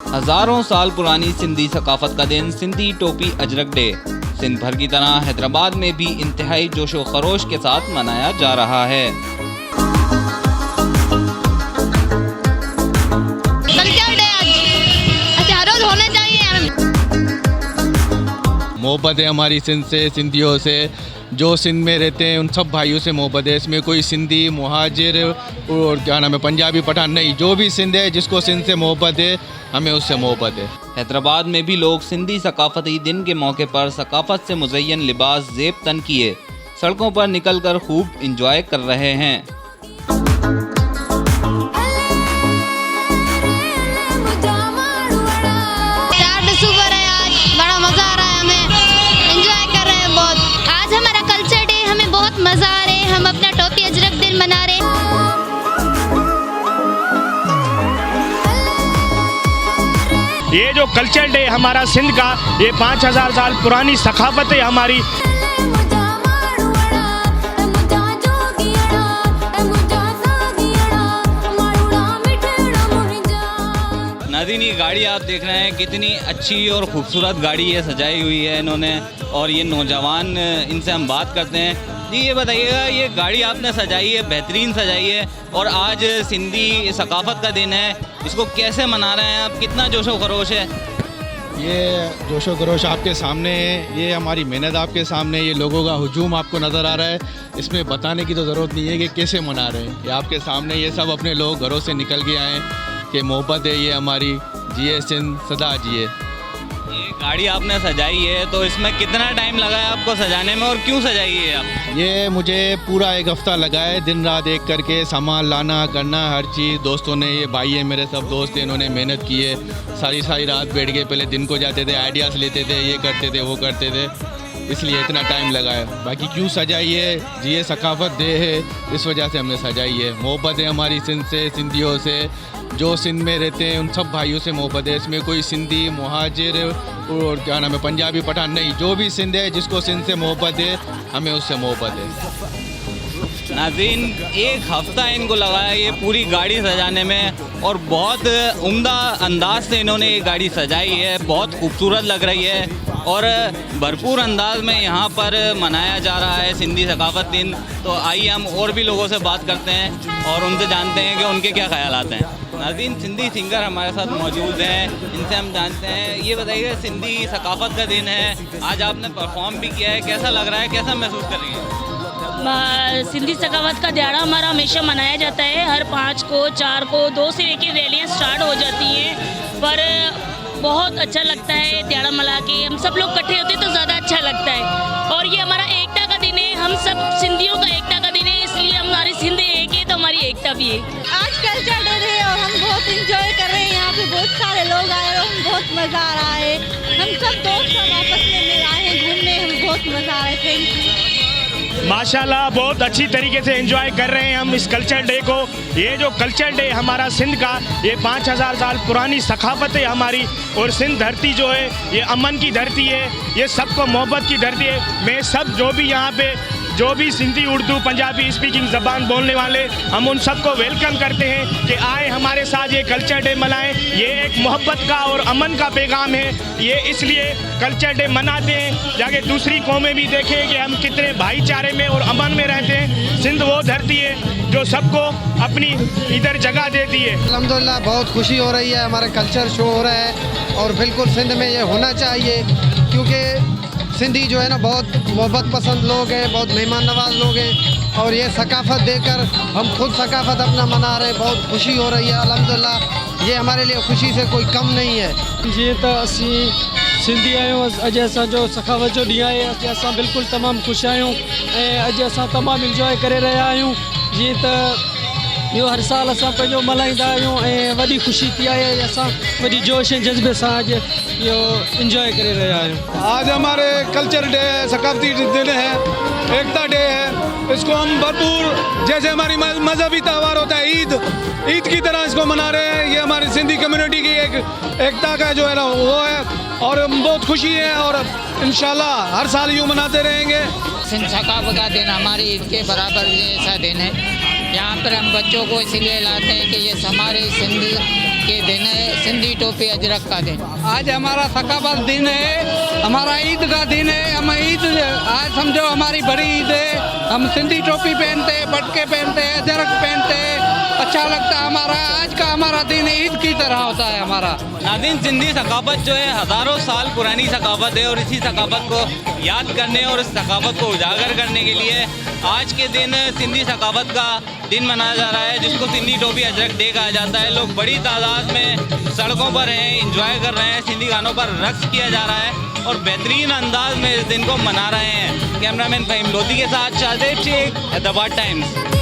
हजारों साल पुरानी सिंधी सकाफत का दिन सिंधी टोपी अजरक डे सिंध भर की तरह हैदराबाद में भी इंतहाई जोशो खरोश के साथ मनाया जा रहा है। कल्चर डे आज हर रोज होना चाहिए। मोहब्बत है हमारी सिंध से, सिंधियों से, जो सिंध में रहते हैं उन सब भाइयों से मोहब्बत है। इसमें कोई सिंधी मुहाजिर और क्या नाम है पंजाबी पठान नहीं, जो भी सिंध है जिसको सिंध से मोहब्बत है हमें उससे मोहब्बत है। हैदराबाद में भी लोग सिंधी सकाफती दिन के मौके पर सकाफत से मुज़य्यन लिबास ज़ेब तन किए सड़कों पर निकलकर खूब इंजॉय कर रहे हैं। सुपर है, आज बड़ा मजा आ रहा है, हमें एंजॉय कर रहे हैं बहुत। आज हमारा कल्चर डे, हमें बहुत मजा आ रहा है। हम अपना टोपी अजरक दिन मना रहे हैं। ये जो कल्चर डे हमारा सिंध का, ये 5000 साल पुरानी सकाफत है हमारी। नाज़रीन, ये गाड़ी आप देख रहे हैं कितनी अच्छी और ख़ूबसूरत गाड़ी है, सजाई हुई है इन्होंने। और ये नौजवान, इनसे हम बात करते हैं। जी ये बताइएगा, ये गाड़ी आपने सजाई है, बेहतरीन सजाई है, और आज सिंधी सकाफत का दिन है, इसको कैसे मना रहे हैं आप? कितना जोशो खरोश है? ये जोशो खरोश आपके सामने है, ये हमारी मेहनत आपके सामने, ये लोगों का हुजूम आपको नज़र आ रहा है। इसमें बताने की तो ज़रूरत नहीं है कि कैसे मना रहे हैं, ये आपके सामने। ये सब अपने लोग घरों से निकल के आए कि मोहब्बत है ये हमारी, जिए सिंध सदा जिए। ये गाड़ी आपने सजाई है, तो इसमें कितना टाइम लगा है आपको सजाने में, और क्यों सजाई है आप? ये मुझे पूरा 1 हफ्ता लगा है, दिन रात एक करके सामान लाना करना हर चीज़। दोस्तों ने, ये भाई है मेरे, सब दोस्त हैं, इन्होंने मेहनत की है। सारी रात बैठ के पहले दिन को जाते थे, आइडियाज़ लेते थे, ये करते थे वो करते थे, इसलिए इतना टाइम लगा है। बाकी क्यों सजाई है, ये सकाफत डे है, इस वजह से हमने सजाई है। मोहब्बत है हमारी सिंध से, सिंधियों से, जो सिंध में रहते हैं उन सब भाइयों से मोहब्बत है। इसमें कोई सिंधी मुहाजिर और क्या नाम है पंजाबी पठान नहीं, जो भी सिंध है जिसको सिंध से मोहब्बत है हमें उससे मोहब्बत है। नाज़रीन, 1 हफ्ता इनको लगा है ये पूरी गाड़ी सजाने में, और बहुत उम्दा अंदाज से इन्होंने ये गाड़ी सजाई है, बहुत खूबसूरत लग रही है, और भरपूर अंदाज में यहाँ पर मनाया जा रहा है सिंधी सकाफत दिन। तो आइए हम और भी लोगों से बात करते हैं और उनसे जानते हैं कि उनके क्या ख्यालात हैं। नाज़रीन, सिंधी सिंगर हमारे साथ मौजूद हैं, इनसे हम जानते हैं। ये बताइए, सिंधी सकाफत का दिन है, आज आपने परफॉर्म भी किया है, कैसा लग रहा है, कैसा महसूस कर रही है? सिंधी सकाफत का दिहाड़ा हमारा हमेशा मनाया जाता है। हर 5 को, 4 को, 2 से लेकर रैलियाँ स्टार्ट हो जाती हैं, पर बहुत अच्छा लगता है दिहाड़ा मना के। हम सब लोग इकट्ठे होते हैं तो ज़्यादा अच्छा लगता है। और ये हमारा एकता का दिन है, हम सब सिंधियों का एकता का दिन है, इसलिए हमारी सिंध एक है तो हमारी एकता भी है। आज कल्चर डे है और हम बहुत इंजॉय कर रहे हैं। यहाँ पे बहुत सारे लोग आए हैं, हम बहुत मजा आ रहा है। हम सब दोस्त आपस में मिल आए हैं घूमने, हम बहुत मजा आ रहा है। Thank you. माशाल्लाह, बहुत अच्छी तरीके से एंजॉय कर रहे हैं हम इस कल्चर डे को। ये जो कल्चर डे हमारा सिंध का, ये 5000 साल पुरानी सकाफत है हमारी। और सिंध धरती जो है ये अमन की धरती है, ये सबको मोहब्बत की धरती है। मैं सब जो भी यहाँ पे जो भी सिंधी, उर्दू, पंजाबी स्पीकिंग ज़बान बोलने वाले, हम उन सबको वेलकम करते हैं कि आए हमारे साथ ये कल्चर डे मनाएं। ये एक मोहब्बत का और अमन का पैगाम है। ये इसलिए कल्चर डे मनाते हैं जाके दूसरी कौमें भी देखें कि हम कितने भाईचारे में और अमन में रहते हैं। सिंध वो धरती है जो सबको अपनी इधर जगह देती है। अल्हम्दुलिल्लाह, बहुत खुशी हो रही है, हमारा कल्चर शो हो रहा है, और बिल्कुल सिंध में ये होना चाहिए, क्योंकि सिंधी जो है ना बहुत मोहब्बत पसंद लोग हैं, बहुत मेहमान नवाज लोग हैं, और ये सकाफत देकर हम खुद सकाफत अपना मना रहे हैं। बहुत खुशी हो रही है अल्हम्दुलिल्लाह, ये हमारे लिए खुशी से कोई कम नहीं है। जी तो असी सिंधी आहियूं, अॼु असांजो सखावत जो ॾींहुं आहे, असां बिल्कुलु तमामु ख़ुशि आहियूं ऐं अॼु असां तमामु इंजॉय करे रहिया आहियूं। जीअं त इहो हर साल असां पंहिंजो मल्हाईंदा आहियूं ऐं वॾी ख़ुशी थी आहे, असां वॾी जोश ऐं जज़्बे सां अॼु इहो इंजॉय करे रहिया आहियूं। आज हमारे कल्चर डे है, सकाफती दिन है, एकता डे है, इसको हम भरपूर, जैसे हमारी मजहबी त्यौहार होता है ईद की तरह इसको मना रहे हैं। ये हमारी सिंधी कम्युनिटी की एक एकता का जो है ना वो है, और बहुत खुशी है, और इंशाल्लाह हर साल यूँ मनाते रहेंगे। सिंध सकाफत का दिन हमारी ईद के बराबर ऐसा दिन है। यहाँ पर हम बच्चों को इसीलिए लाते हैं कि ये हमारे सिंध के दिन है, सिंधी टोपी अजरक का दिन। आज हमारा सकाफत दिन है, हमारा ईद का दिन है। हम ईद आज समझो हमारी बड़ी ईद है। हम सिंधी टोपी पहनते हैं, पटके पहनते हैं, अजरक पहनते हैं, अच्छा लगता है। हमारा आज का हमारा दिन ईद की तरह होता है हमारा। नाज़रीन, सिंधी सकाफत जो है हज़ारों साल पुरानी सकाफत है और इसी सकाफत को याद करने और इस सकाफत को उजागर करने के लिए आज के दिन सिंधी सकाफत का दिन मनाया जा रहा है, जिसको सिंधी टोपी अजरक डे कहा जाता है। लोग बड़ी तादाद में सड़कों पर हैं, इंजॉय कर रहे हैं, सिंधी गानों पर रक्स किया जा रहा है और बेहतरीन अंदाज में इस दिन को मना रहे हैं। कैमरामैन फहीम लोधी के साथ शाहजेब शेख, हैदराबाद टाइम्स।